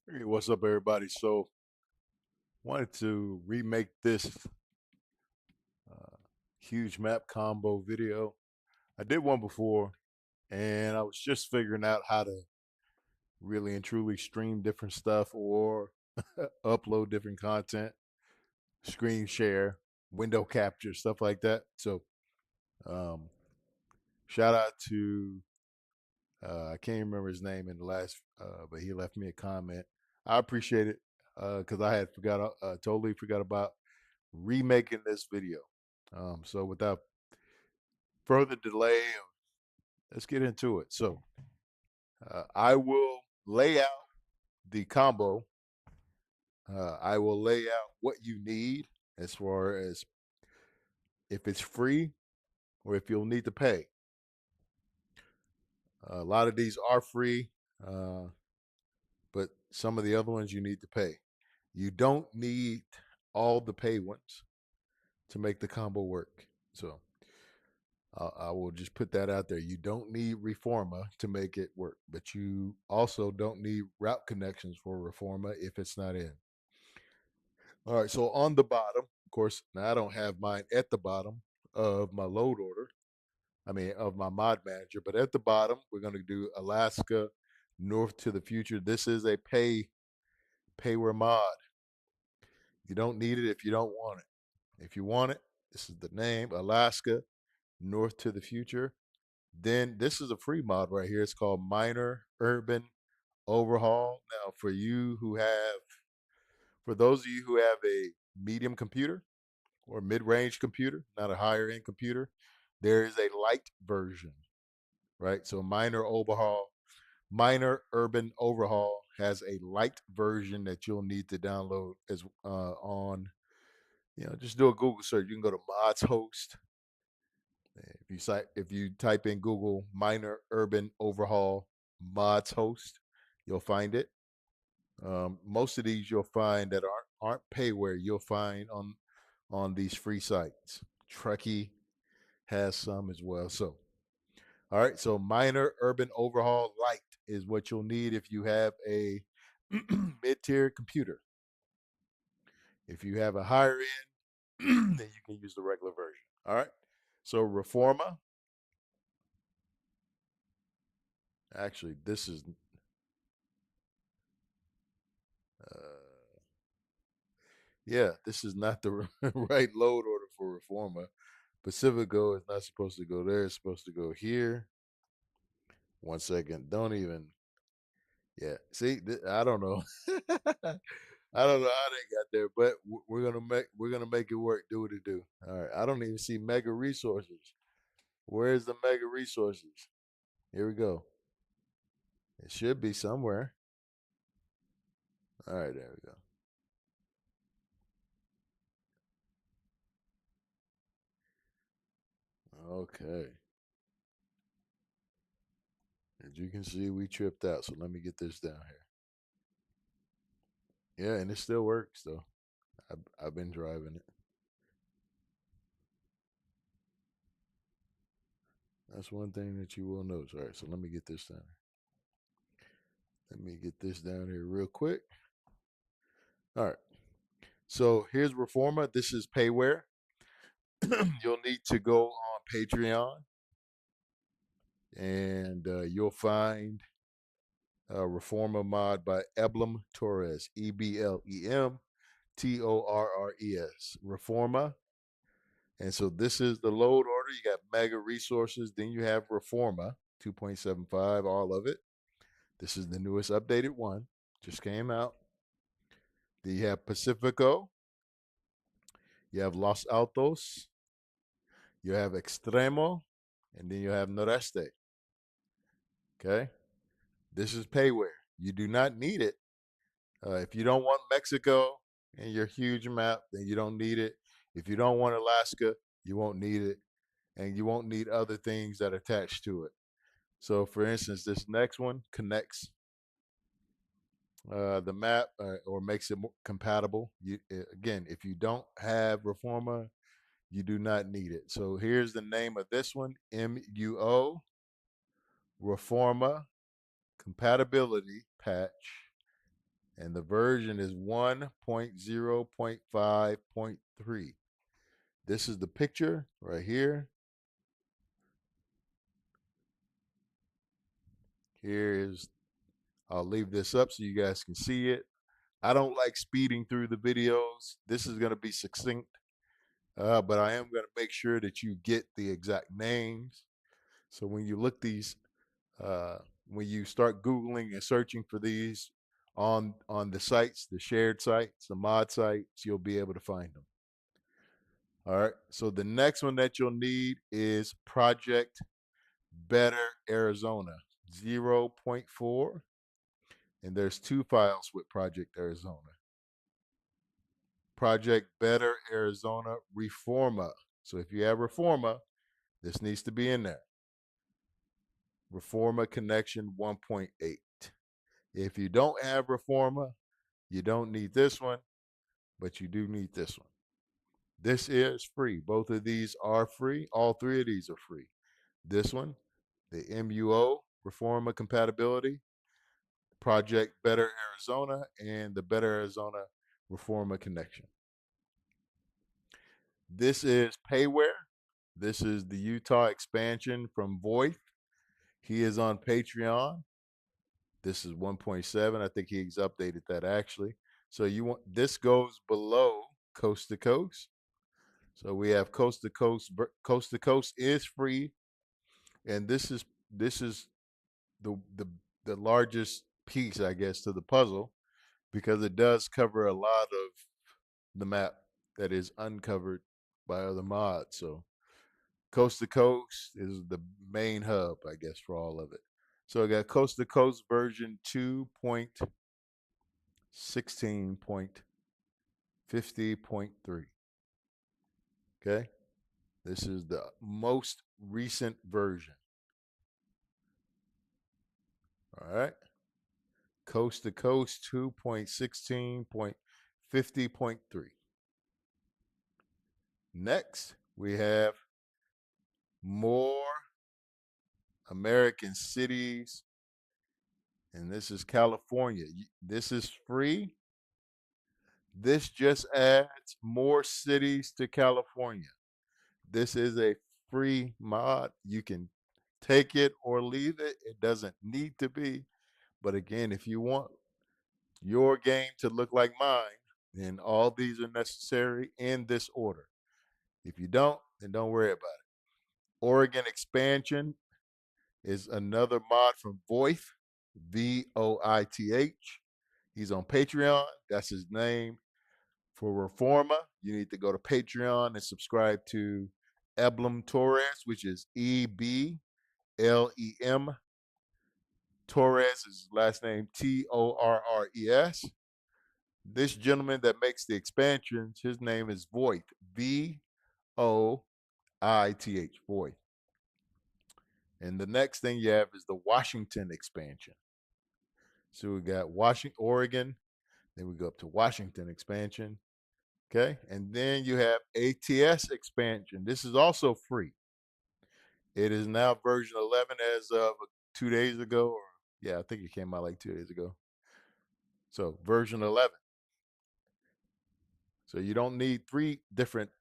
Hey, what's up, everybody? So, wanted to remake this uh, huge map combo video. I did one before, and I was just figuring out how to really and truly stream different stuff or upload different content, screen share, window capture, stuff like that. So, um, shout out to I can't remember his name in the last, but he left me a comment. I appreciate it because I had totally forgot about remaking this video. So without further delay, let's get into it. So I will lay out the combo. I will lay out what you need as far as if it's free or if you'll need to pay. A lot of these are free, uh, but some of the other ones you need to pay. You don't need all the pay ones to make the combo work. So I will just put that out there. You don't need Reforma to make it work, but you also don't need route connections for Reforma if it's not in. All right, so on the bottom, of course, now I don't have mine at the bottom of my load order. I mean, of my mod manager, but at the bottom, we're going to do Alaska North to the Future. This is a payware mod. You don't need it if you don't want it. If you want it, this is the name Alaska North to the Future. Then this is a free mod right here. It's called Minor Urban Overhaul. Now, for those of you who have a medium computer or mid-range computer, not a higher end computer, there is a light version, right? So Minor Urban Overhaul has a light version that you'll need to download as just do a Google search. You can go to Mods Host. If you type in Google Minor Urban Overhaul Mods Host, you'll find it. Most of these you'll find that aren't payware. You'll find on these free sites. Truckee has some as well. So, all right. So, Minor Urban Overhaul Lite is what you'll need if you have a mid-tier computer. If you have a higher end, then you can use the regular version. All right. So, Reforma. Actually, this is uh, yeah, this is not the right load order for Reforma. Pacifico is not supposed to go there. It's supposed to go here. One second. Don't even. Yeah. See, I don't know. I don't know how they got there, but we're gonna make it work. Do what it do. All right. I don't even see mega resources. Where's the mega resources? Here we go. It should be somewhere. All right. There we go. Okay. As you can see, we tripped out. So let me get this down here. Yeah, and it still works though. I've been driving it. That's one thing that you will notice. All right, so let me get this down. Let me get this down here real quick. All right. So here's Reforma. This is payware. You'll need to go on Patreon and you'll find Reforma mod by Eblem Torres. EBLEMTORRES. Reforma. And so this is the load order. You got mega resources. Then you have Reforma 2.75, all of it. This is the newest updated one. Just came out. Then you have Pacifico. You have Los Altos. You have Extremo. And then you have Noreste. Okay. This is payware. You do not need it. If you don't want Mexico in your huge map, then you don't need it. If you don't want Alaska, you won't need it. And you won't need other things that attach to it. So, for instance, this next one connects the map or makes it compatible. Again, if you don't have Reforma, you do not need it. So here's the name of this one: MUO Reforma Compatibility Patch, and the version is 1.0.5.3. This is the picture right here. Here's, I'll leave this up so you guys can see it. I don't like speeding through the videos. This is going to be succinct, but I am going to make sure that you get the exact names. So when you look these, uh, when you start Googling and searching for these on the sites, the shared sites, the mod sites, you'll be able to find them. All right. So the next one that you'll need is Project Better Arizona 0.4. And there's two files with Project Arizona. Project Better Arizona Reforma. So if you have Reforma, this needs to be in there. Reforma Connection 1.8. If you don't have Reforma, you don't need this one, but you do need this one. This is free. Both of these are free. All three of these are free. This one, the MUO, Reforma Compatibility, Project Better Arizona, and the Better Arizona Reforma Connection. This is Payware. This is the Utah expansion from Voith. He is on Patreon. This is 1.7. I think he's updated that actually. So you want this goes below Coast to Coast. So we have Coast to Coast. Coast to Coast is free, and this is the the largest piece, I guess, to the puzzle because it does cover a lot of the map that is uncovered by other mods. So Coast to Coast is the main hub, I guess, for all of it. So I got Coast to Coast version 2.16.50.3. Okay. This is the most recent version. All right. Coast to Coast 2.16.50.3. Next, we have more American cities, and this is California. This is free. This just adds more cities to California. This is a free mod. You can take it or leave it. It doesn't need to be. But again, if you want your game to look like mine, then all these are necessary in this order. If you don't, then don't worry about it. Oregon expansion is another mod from Voith, Voith. He's on Patreon. That's his name. For Reforma, you need to go to Patreon and subscribe to Eblem Torres, which is EBLEM. Torres is last name Torres. This gentleman that makes the expansions, his name is Voith, Voith, Voith. And the next thing you have is the Washington expansion. So we got Washington, Oregon, then we go up to Washington expansion. Okay. And then you have ATS expansion. This is also free. It is now version 11 as of 2 days ago. Or yeah, I think it came out like 2 days ago. So version 11. So you don't need three different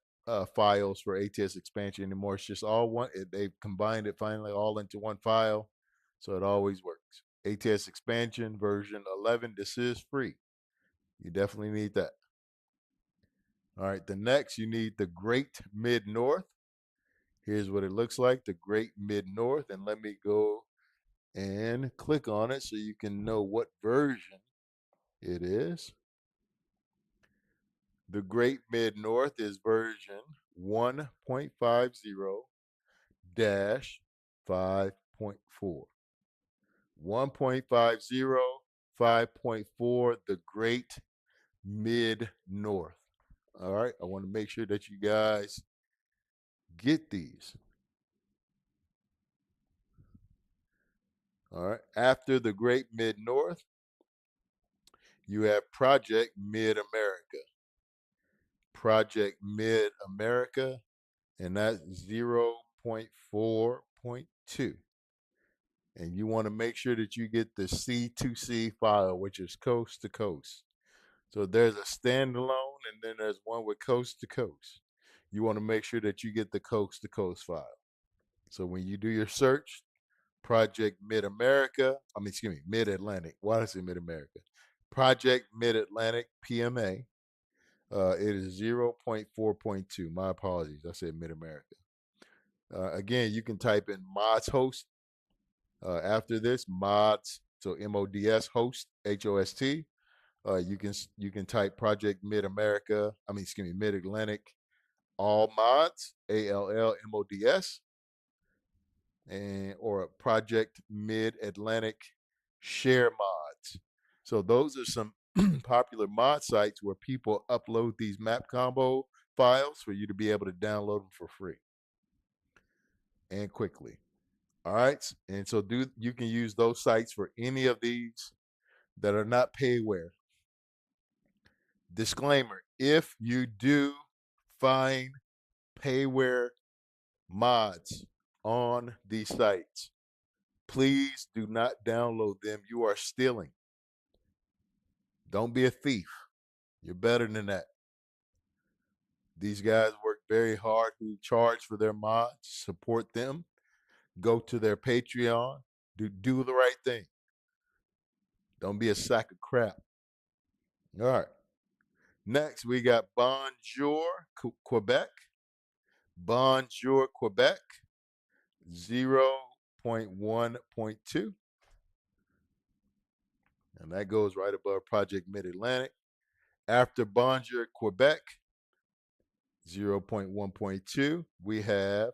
files for ATS expansion anymore. It's just all one. They've combined it finally all into one file. So it always works. ATS expansion version 11. This is free. You definitely need that. All right. The next, you need the Great Mid North. Here's what it looks like, the Great Mid North. And let me go and click on it so you can know what version it is. The Great Mid North is version 1.50-5.4. 1.50, 5.4, the Great Mid North. All right, I want to make sure that you guys get these. All right, after the Great Mid North, you have Project Mid America. Project Mid America, and that's 0.4.2. and you want to make sure that you get the C2C file, which is coast to coast. So there's a standalone, and then there's one with coast to coast. You want to make sure that you get the coast to coast file. So when you do your search, Project Mid America, excuse me, Mid Atlantic. Why did I say Mid America? Project Mid Atlantic PMA. It is 0.4.2. My apologies. I said Mid America. Again, you can type in mods host after this, mods, so MODS host, HOST. You can type Project Mid America, excuse me, Mid Atlantic, all mods, ALLMODS, and or Project Mid Atlantic share mods. So those are some popular mod sites where people upload these map combo files for you to be able to download them for free and quickly. All right. And so you can use those sites for any of these that are not payware. Disclaimer, if you do find payware mods on these sites, please do not download them. You are stealing. Don't be a thief. You're better than that. These guys work very hard who charge for their mods. Support them. Go to their Patreon. Do the right thing. Don't be a sack of crap. All right. Next, we got Bonjour, Quebec. Bonjour, Quebec, 0.1.2. And that goes right above Project Mid Atlantic. After Bonjour, Quebec, 0.1.2, we have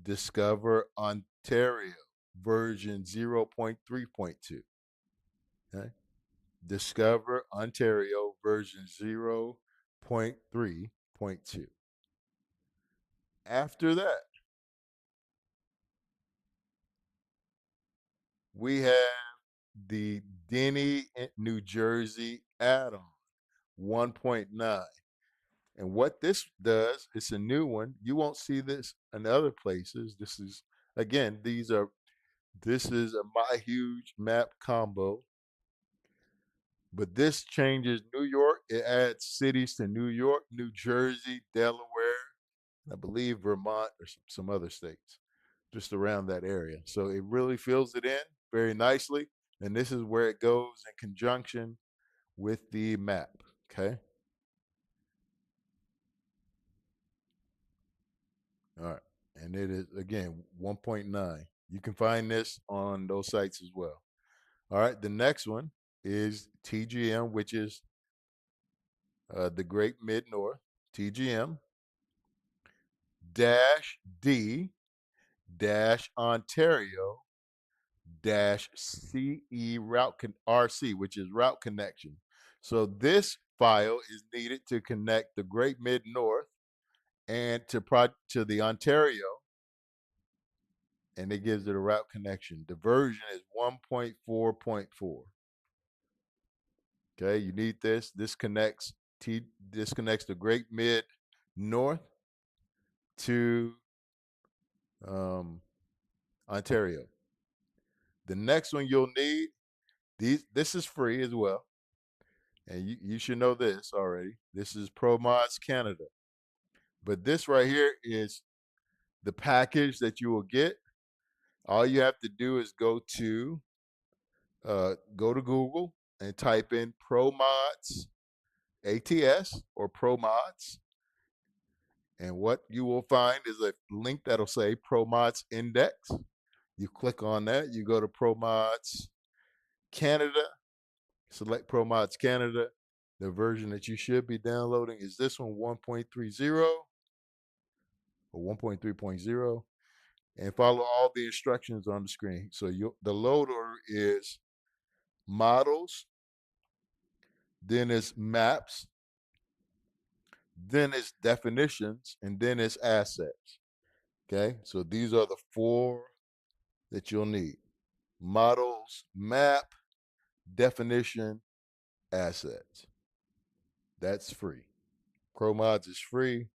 Discover Ontario, version 0.3.2. Okay? Discover Ontario, version 0.3.2. After that, we have the Denny, New Jersey add-on 1.9. And what this does, it's a new one. You won't see this in other places. This is again, this is a My Huge Map combo. But this changes New York. It adds cities to New York, New Jersey, Delaware, I believe Vermont or some other states just around that area. So it really fills it in very nicely. And this is where it goes in conjunction with the map. Okay. All right. And it is, again, 1.9. You can find this on those sites as well. All right. The next one is TGM, which is the Great Mid North, TGM dash D dash Ontario dash CE RC, which is route connection. So this file is needed to connect the Great Mid North and to the Ontario, and it gives it a route connection. The version is 1.4.4. Okay, you need this. This connects the Great Mid North to Ontario. The next one you'll need, this is free as well. And you should know this already. This is ProMods Canada. But this right here is the package that you will get. All you have to do is go to Google and type in ProMods ATS or ProMods. And what you will find is a link that'll say ProMods Index. You click on that, you go to ProMods Canada, select ProMods Canada. The version that you should be downloading is this one, 1.30 or 1.3.0, and follow all the instructions on the screen. So the load order is models, then it's maps, then it's definitions, and then it's assets. Okay, so these are the four that you'll need: models, map, definition, assets. That's free. ProMods is free.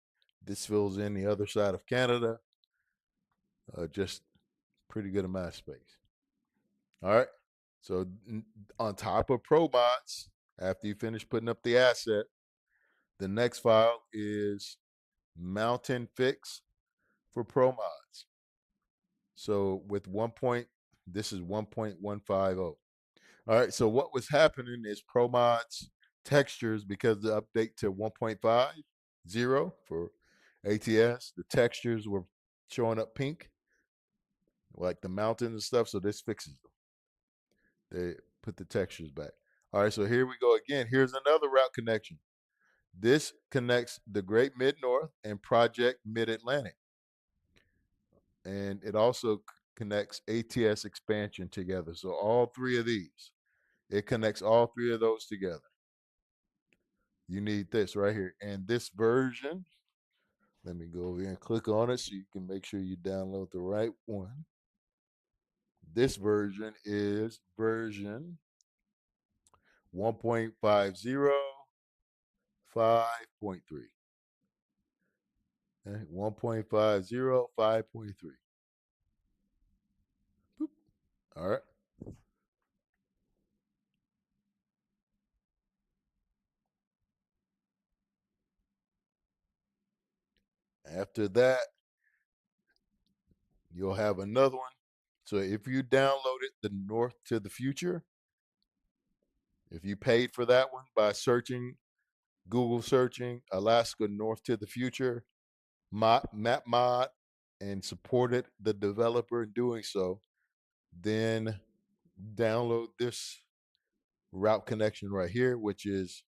This fills in the other side of Canada. Just pretty good amount of space. All right. So on top of ProMods, after you finish putting up the asset, the next file is mountain fix for ProMods. So with this is 1.150. All right. So what was happening is ProMods textures, because the update to 1.50 for ATS, the textures were showing up pink, like the mountains and stuff. So this fixes them. They put the textures back. All right, so here we go again. Here's another route connection. This connects the Great Mid North and Project Mid Atlantic. And it also connects ATS expansion together. So all three of these, it connects all three of those together. You need this right here. And this version, let me go over here and click on it so you can make sure you download the right one. This version is version 1.50 5.3. Okay, 1.50, 5.3. All right. After that, you'll have another one. So if you downloaded the North to the Future, if you paid for that one by Google searching Alaska North to the Future, map mod, and supported the developer in doing so, then download this route connection right here, which is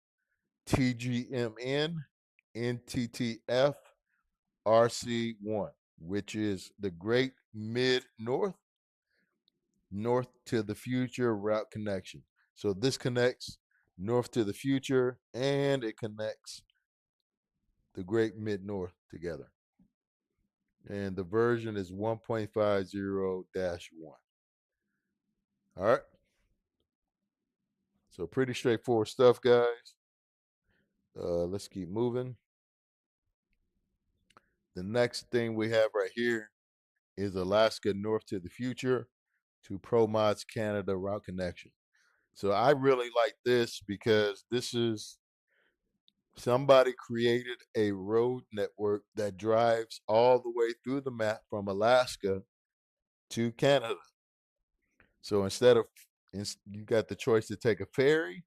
TGMN NTTF RC1, which is the Great Mid North to the Future route connection. So this connects North to the Future and it connects the Great Mid North together. And the version is 1.50-1. All right. So pretty straightforward stuff, guys. Let's keep moving. The next thing we have right here is Alaska North to the Future to ProMods Canada route connection. So I really like this because this is somebody created a road network that drives all the way through the map from Alaska to Canada. So instead of you got the choice to take a ferry,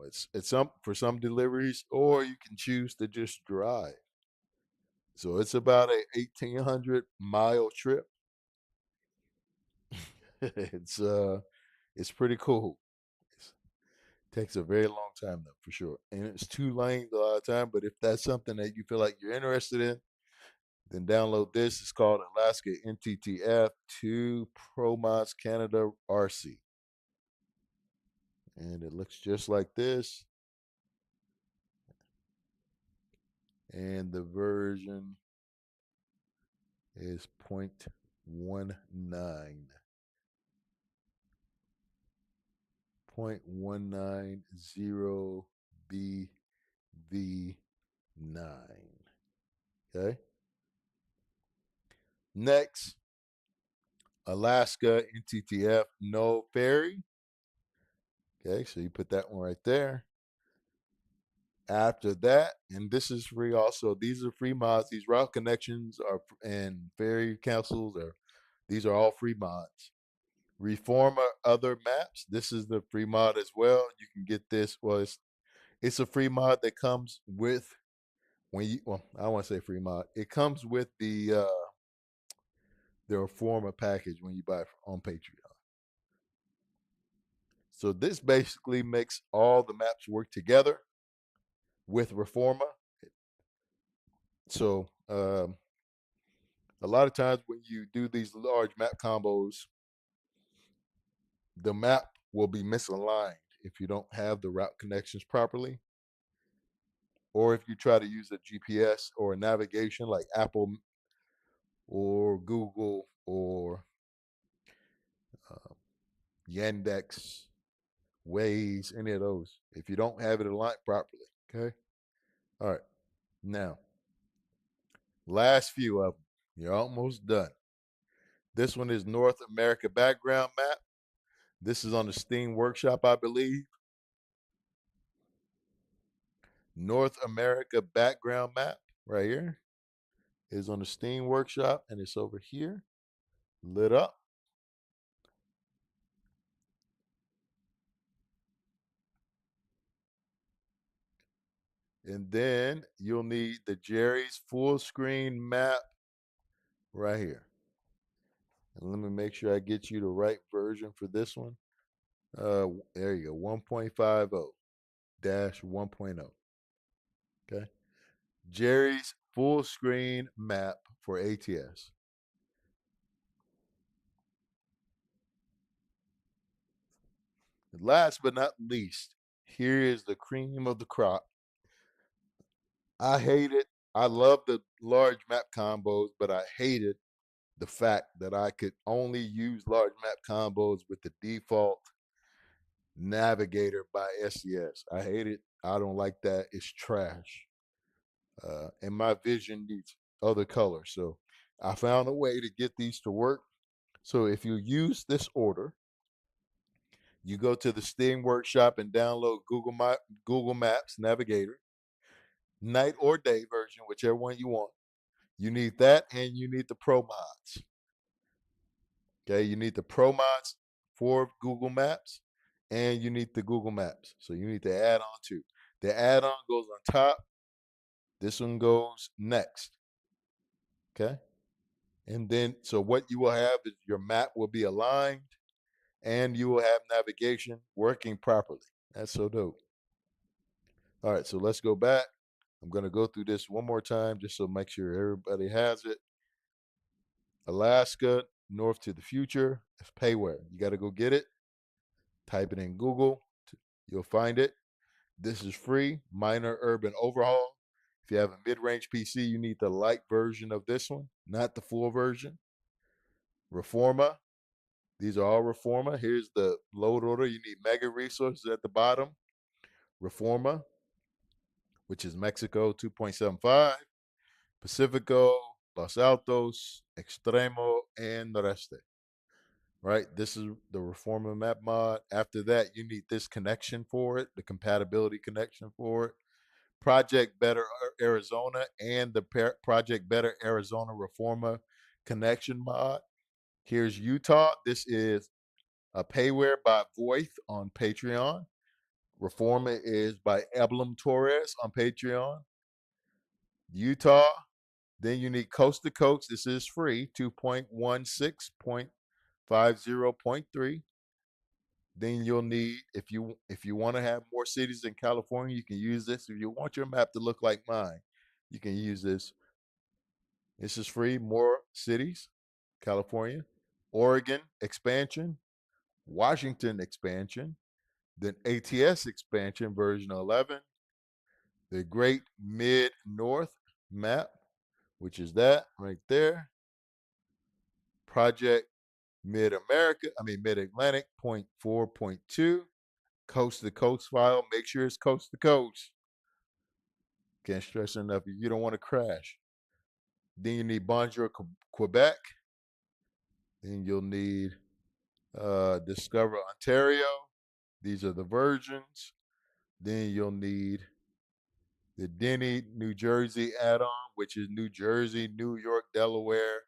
it's some for some deliveries, or you can choose to just drive. So it's about a 1,800-mile trip. it's uh it's pretty cool. It takes a very long time though, for sure. And it's 2 lanes a lot of time, but if that's something that you feel like you're interested in, then download this. It's called Alaska NTTF to ProMods Canada RC. And it looks just like this. And the version is 0.19. 0.190BV9. Okay. Next, Alaska NTTF no ferry. Okay, so you put that one right there. After that, and this is free also. These are free mods. These route connections are and ferry cancels are these are all free mods. Reformer other maps. This is the free mod as well. You can get this. Well, it's a free mod that comes with when you. Well, I don't want to say free mod. It comes with the Reformer package when you buy on Patreon. So this basically makes all the maps work together with Reformer. So a lot of times when you do these large map combos, the map will be misaligned if you don't have the route connections properly, or if you try to use a GPS or a navigation like Apple or Google or uh, Yandex, Waze, any of those. If you don't have it aligned properly, okay. All right. Now, last few of them. You're almost done. This one is North America background map. This is on the Steam Workshop, I believe. North America background map right here is on the Steam Workshop, and it's over here, lit up. And then you'll need the Jerry's full screen map right here. And let me make sure I get you the right version for this one. There you go, 1.50-1.0. Okay. Jerry's full screen map for ATS. Last but not least, here is the cream of the crop. I hate it. I love the large map combos, but I hated the fact that I could only use large map combos with the default navigator by SES. I hate it. I don't like that. It's trash. And my vision needs other colors. So I found a way to get these to work. So if you use this order, you go to the Steam Workshop and download Google Maps Navigator, night or day version, whichever one you want. You need that, and you need the Pro mods. Okay, you need the Pro mods for Google Maps, and you need the Google Maps. So you need to add on too. The add-on goes on top. This one goes next. Okay, and then so what you will have is your map will be aligned, and you will have navigation working properly. That's so dope. All right, so let's go back. I'm going to go through this one more time just so make sure everybody has it. Alaska, North to the Future. It's payware. You got to go get it. Type it in Google. You'll find it. This is free. Minor Urban Overhaul. If you have a mid-range PC, you need the light version of this one, not the full version. Reforma. These are all Reforma. Here's the load order. You need mega resources at the bottom. Reforma, which is Mexico 2.75. Pacifico, Los Altos, Extremo, and Noreste. Right? This is the Reformer map mod. After that, you need this connection for it, the compatibility connection for it. Project Better Arizona and the Project Better Arizona Reformer connection mod. Here's Utah. This is a payware by Voith on Patreon. Reformer is by Eblem Torres on Patreon. Utah. Then you need Coast to Coast. This is free, 2.16.50.3. Then you'll need, if you want to have more cities in California, you can use this. If you want your map to look like mine, you can use this. This is free, more cities, California, Oregon expansion, Washington expansion, then ATS expansion version 11, the Great Mid North map, which is that right there. Project Mid America, Mid Atlantic, 0.4.2, coast to coast file. Make sure it's coast to coast. Can't stress enough. You don't want to crash. Then you need Bonjour, Quebec. Then you'll need Discover Ontario. These are the versions. Then you'll need the Denny, New Jersey add-on, which is New Jersey, New York, Delaware,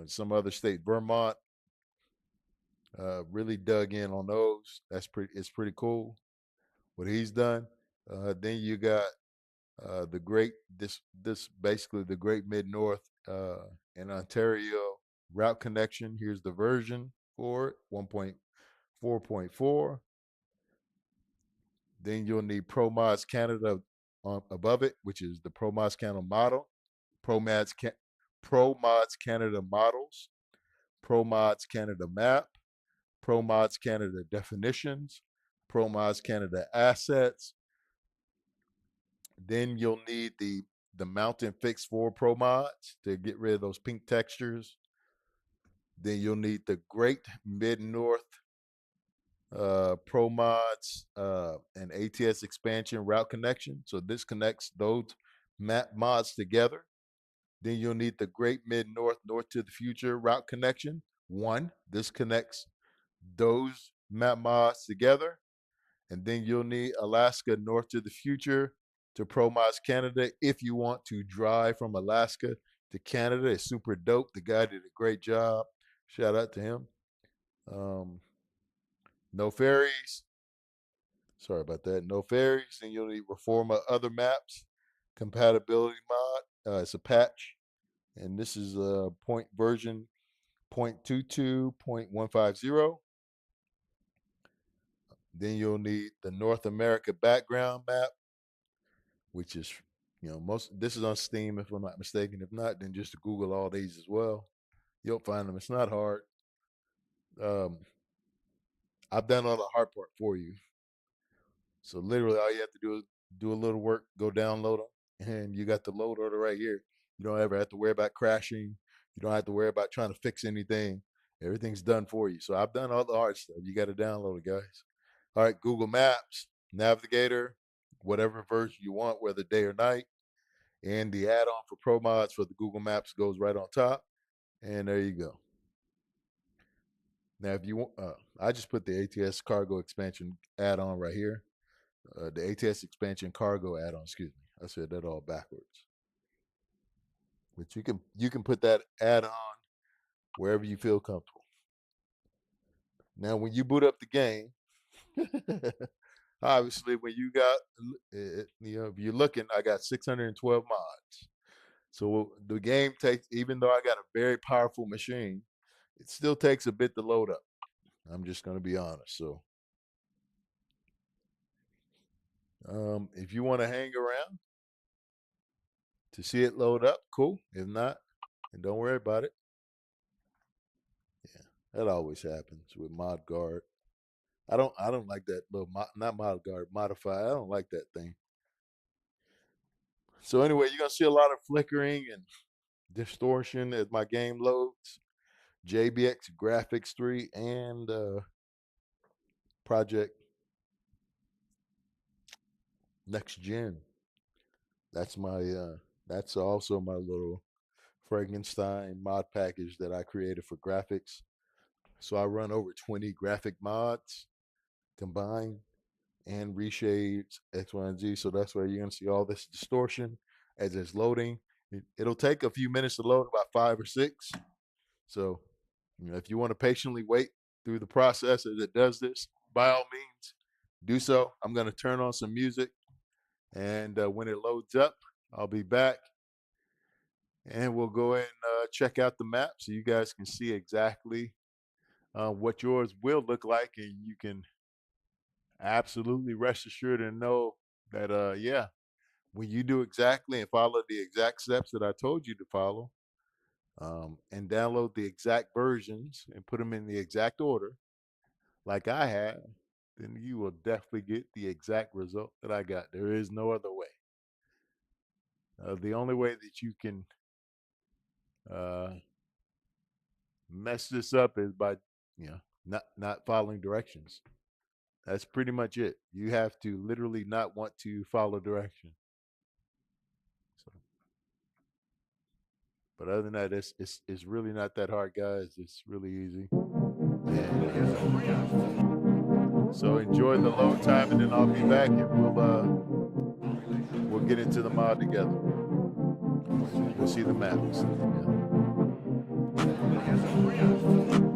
some other state, Vermont. Really dug in on those. It's pretty cool what he's done. Then you got the great this basically the Great Mid North in Ontario route connection. Here's the version for it, 1.4.4. Then you'll need ProMods Canada above it, which is the ProMods Canada model, ProMods ProMods Canada models, ProMods Canada map, ProMods Canada definitions, ProMods Canada assets. Then you'll need the Mountain Fix 4 Pro mods to get rid of those pink textures. Then you'll need the Great Mid North Pro mods and ATS expansion route connection. So this connects those map mods together. Then you'll need the Great Mid-North, North to the Future route connection. One, this connects those map mods together. And then you'll need Alaska North to the Future to ProMods Canada if you want to drive from Alaska to Canada. It's super dope. The guy did a great job. Shout out to him. Um, no ferries. Sorry about that. No ferries. And you'll need Reforma other maps. Compatibility mod. It's a patch. And this is a point version 0.22.150. Then you'll need the North America background map, which is, this is on Steam if I'm not mistaken. If not, then just Google all these as well. You'll find them. It's not hard. Um, I've done all the hard part for you. So literally all you have to do is do a little work, go download them, and you got the load order right here. You don't ever have to worry about crashing. You don't have to worry about trying to fix anything. Everything's done for you. So I've done all the hard stuff. You got to download it, guys. All right, Google Maps, Navigator, whatever version you want, whether day or night. And the add-on for Pro Mods for the Google Maps goes right on top. And there you go. Now, if you want, I just put the ATS Cargo Expansion add-on right here. The ATS Expansion Cargo add-on, excuse me. I said that all backwards. But you can put that add-on wherever you feel comfortable. Now, when you boot up the game, obviously, when you got, if you're looking, I got 612 mods. So the game takes, even though I got a very powerful machine, it still takes a bit to load up. I'm just going to be honest. So if you want to hang around to see it load up, cool. If not, and don't worry about it. Yeah, that always happens with Mod Guard. I don't like that little not Mod Guard, modify. I don't like that thing. So anyway, you're gonna see a lot of flickering and distortion as my game loads. JBX Graphics 3 and Project Next Gen. That's that's also my little Frankenstein mod package that I created for graphics. So I run over 20 graphic mods combined and reshades X, Y, and Z. So that's where you're gonna see all this distortion as it's loading. It'll take a few minutes to load, about 5 or 6. So, if you want to patiently wait through the process as it does this, by all means, do so. I'm gonna turn on some music, and when it loads up, I'll be back, and we'll go ahead and check out the map so you guys can see exactly what yours will look like, and you can absolutely rest assured and know that yeah, when you do exactly and follow the exact steps that I told you to follow, and download the exact versions and put them in the exact order like I have, then you will definitely get the exact result that I got. There is no other way. The only way that you can uh, mess this up is by, not following directions. That's pretty much it. You have to literally not want to follow direction. So, but other than that, it's really not that hard, guys. It's really easy. And so enjoy the load time, and then I'll be back, and we'll get into the mod together. You'll see the maps. Yeah.